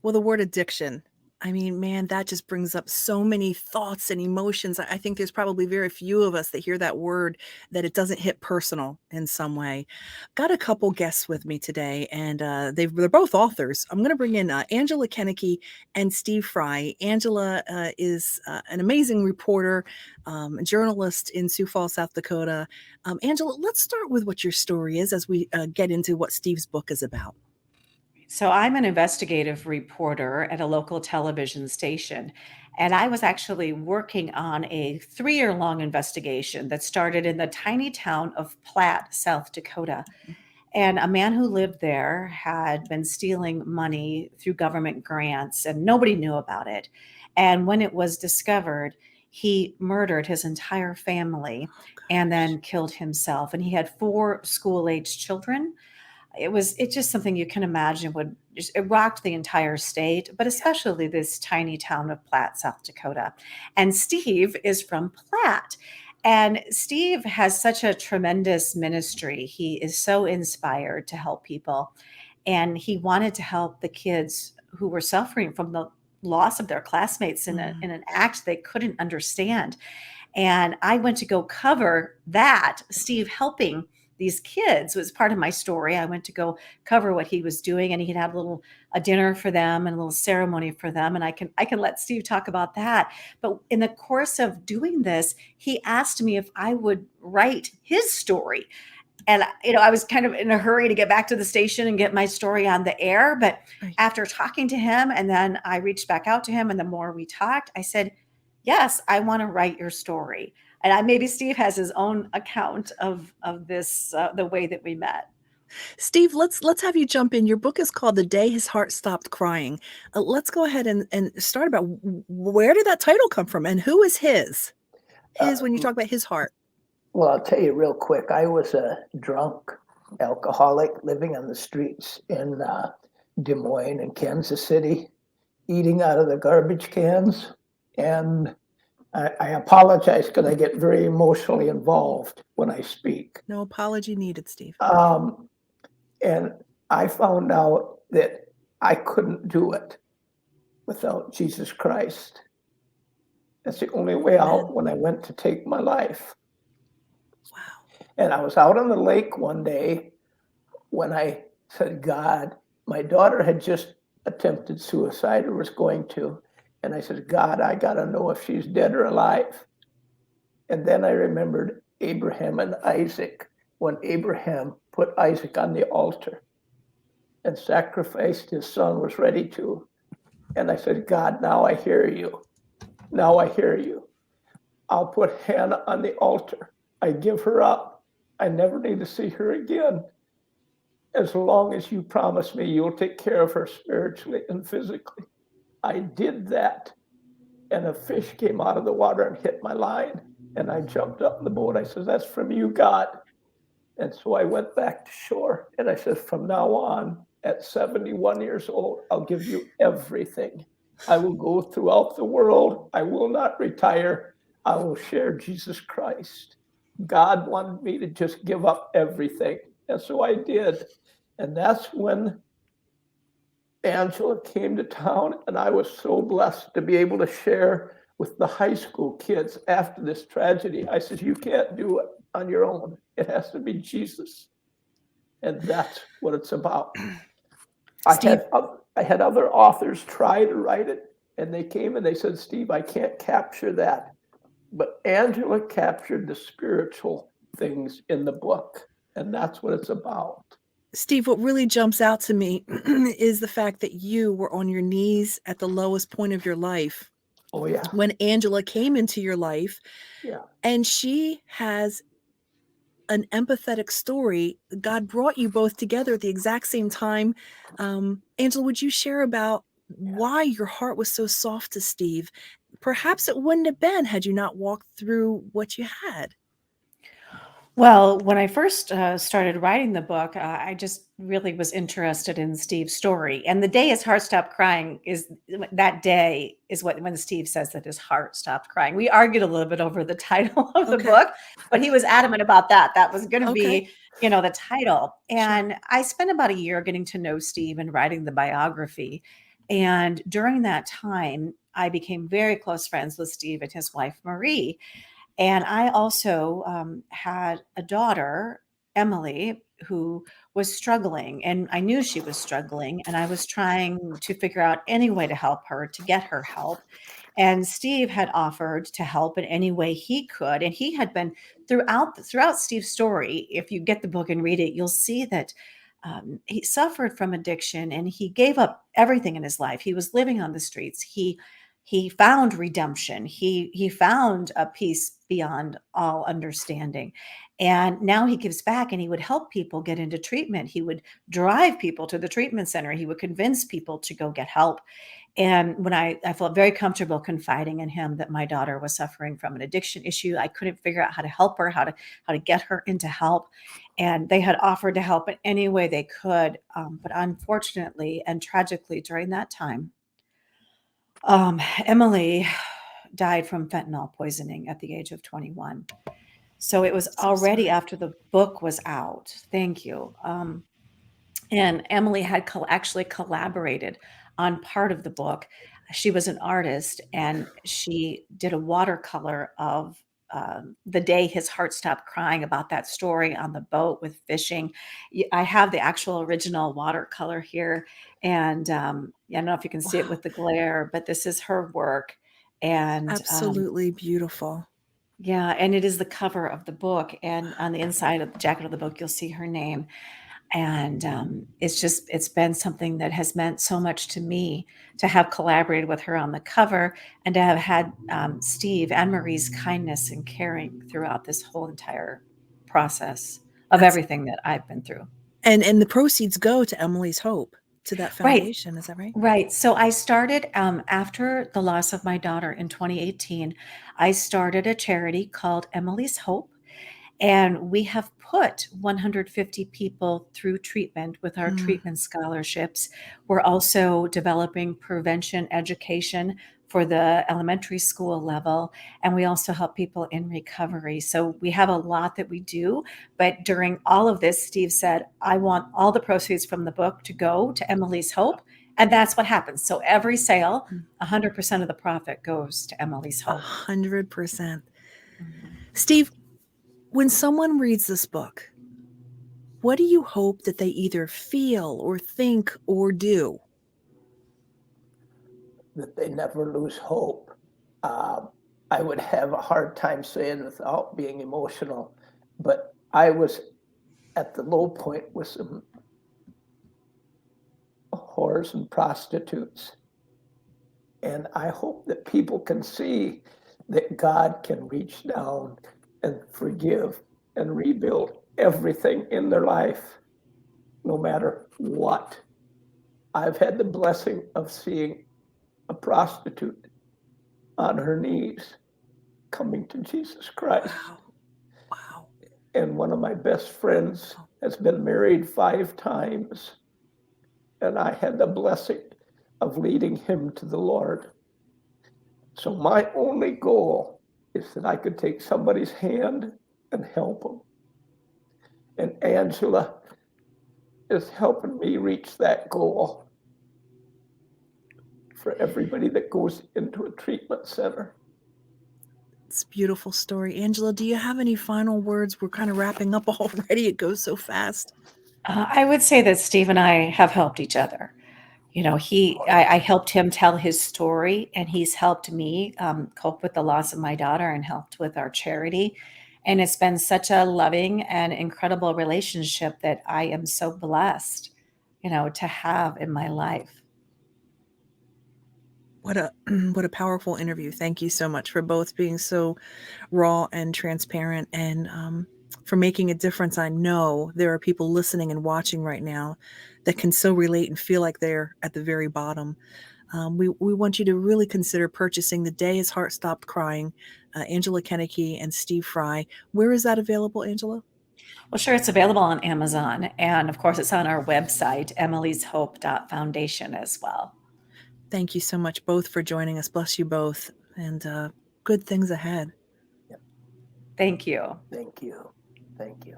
Well, the word addiction, I mean, man, that just brings up so many thoughts and emotions. I think there's probably very few of us that hear that word that it doesn't hit personal in some way. Got a couple guests with me today, and they're both authors. I'm going to bring in Angela Kennecke and Steve Frey. Angela is an amazing reporter, journalist in Sioux Falls, South Dakota. Angela, let's start with what your story is as we get into what Steve's book is about. So I'm an investigative reporter at a local television station. And I was actually working on a 3 year long investigation that started in the tiny town of Platte, South Dakota. And a man who lived there had been stealing money through government grants, and nobody knew about it. And when it was discovered, he murdered his entire family and then killed himself. And he had 4 school-aged children. It's just something you can imagine would just, it rocked the entire state, but especially this tiny town of Platte, South Dakota. And Steve is from Platte. And Steve has such a tremendous ministry. He is so inspired to help people. And he wanted to help the kids who were suffering from the loss of their classmates in an act they couldn't understand. And I went to go cover that, Steve helping these kids was part of my story. I went to go cover what he was doing, and he'd have a dinner for them and a little ceremony for them. And I can let Steve talk about that. But in the course of doing this, he asked me if I would write his story. And I was kind of in a hurry to get back to the station and get my story on the air. But Right. after talking to him, and then I reached back out to him, and the more we talked, I said, yes, I want to write your story. And maybe Steve has his own account of this, the way that we met. Steve, let's have you jump in. Your book is called "The Day His Heart Stopped Crying." Let's go ahead and start about where did that title come from, and who is his? His when you Uh, talk about his heart. well, I'll tell you real quick. I was a drunk alcoholic living on the streets in Des Moines and Kansas City, eating out of the garbage cans. And I apologize because I get very emotionally involved when I speak. No apology needed, Steve. Um, and I found out that I couldn't do it without Jesus Christ. That's the only way out Amen. when I went to take my life. Wow. And I was out on the lake one day when I said, God, my daughter had just attempted suicide or was going to. And I said, God, I got to know if she's dead or alive. And then I remembered Abraham and Isaac when Abraham put Isaac on the altar and sacrificed his son, was ready to. And I said, God, now I hear you. Now I hear you. I'll put Hannah on the altar. I give her up. I never need to see her again. As long as you promise me you'll take care of her spiritually and physically. I did that. And a fish came out of the water and hit my line. And I jumped up in the boat. I said, that's from you, God. And so I went back to shore. And I said, from now on, at 71 years old, I'll give you everything. I will go throughout the world. I will not retire. I will share Jesus Christ. God wanted me to just give up everything. And so I did. And that's when Angela came to town, and I was so blessed to be able to share with the high school kids after this tragedy. I said, you can't do it on your own. It has to be Jesus. And that's what it's about. Steve, I had other authors try to write it, and they came and they said, Steve, I can't capture that. But Angela captured the spiritual things in the book, and that's what it's about. Steve, what really jumps out to me is the fact that you were on your knees at the lowest point of your life Oh, yeah. when Angela came into your life, Yeah. and she has an empathetic story. God brought you both together at the exact same time. Angela, would you share about why your heart was so soft to Steve? Perhaps it wouldn't have been had you not walked through what you had. Well, when I first started writing the book, I just really was interested in Steve's story. And the day his heart stopped crying is that day is when Steve says that his heart stopped crying. We argued a little bit over the title of the Okay. book, but he was adamant about that. That was going to Okay. be, the title. Sure. And I spent about a year getting to know Steve and writing the biography. And during that time, I became very close friends with Steve and his wife, Marie. And I also had a daughter, Emily, who was struggling. And I knew she was struggling. And I was trying to figure out any way to help her, to get her help. And Steve had offered to help in any way he could. And he had been throughout Steve's story. If you get the book and read it, you'll see that he suffered from addiction and he gave up everything in his life. He was living on the streets. He found redemption. He found a peace beyond all understanding. And now he gives back and he would help people get into treatment. He would drive people to the treatment center. He would convince people to go get help. And when I felt very comfortable confiding in him that my daughter was suffering from an addiction issue, I couldn't figure out how to help her, how to get her into help. And they had offered to help in any way they could. But unfortunately and tragically during that time, Emily died from fentanyl poisoning at the age of 21. So it was So already sorry. after the book was out. Thank you. And Emily had actually collaborated on part of the book. She was an artist and she did a watercolor of the day his heart stopped crying, about that story on the boat with fishing. I have the actual original watercolor here. And I don't know if you can see it Wow. with the glare, but this is her work. And Absolutely beautiful. yeah, and it is the cover of the book. And on the inside of the jacket of the book, you'll see her name. And it's been something that has meant so much to me to have collaborated with her on the cover and to have had Steve and Marie's kindness and caring throughout this whole entire process of That's everything that I've been through. and the proceeds go to Emily's Hope, to that Right. foundation, is that right? Right. So I started after the loss of my daughter in 2018. I started a charity called Emily's Hope. And we have put 150 people through treatment with our Mm, treatment scholarships. We're also developing prevention education for the elementary school level. And we also help people in recovery. So we have a lot that we do. But during all of this, Steve said, I want all the proceeds from the book to go to Emily's Hope. And that's what happens. So every sale, mm. 100% of the profit goes to Emily's Hope. 100%. Mhm. Steve, when someone reads this book, what do you hope that they either feel or think or do? That they never lose hope. Um, I would have a hard time saying without being emotional, but I was at the low point with some whores and prostitutes. And I hope that people can see that God can reach down and forgive and rebuild everything in their life, no matter what. I've had the blessing of seeing a prostitute on her knees coming to Jesus Christ. Wow. Wow. And one of my best friends has been married 5 times. And I had the blessing of leading him to the Lord. So my only goal is that I could take somebody's hand and help them. And Angela is helping me reach that goal for everybody that goes into a treatment center. It's a beautiful story. Angela, do you have any final words? We're kind of wrapping up already. It goes so fast. I would say that Steve and I have helped each other. You know, I helped him tell his story, and he's helped me cope with the loss of my daughter and helped with our charity. And it's been such a loving and incredible relationship that I am so blessed, to have in my life. What a what a powerful interview. Thank you so much for both being so raw and transparent and for making a difference. I know there are people listening and watching right now that can so relate and feel like they're at the very bottom. We want you to really consider purchasing The Day His Heart Stopped Crying, Angela Kennecke and Steve Frey. Where is that available, Angela? Well, sure, it's available on Amazon. And of course, it's on our website, emilyshope.foundation as well. Thank you so much both for joining us. Bless you both. And good things ahead. Thank you. Thank you. Thank you.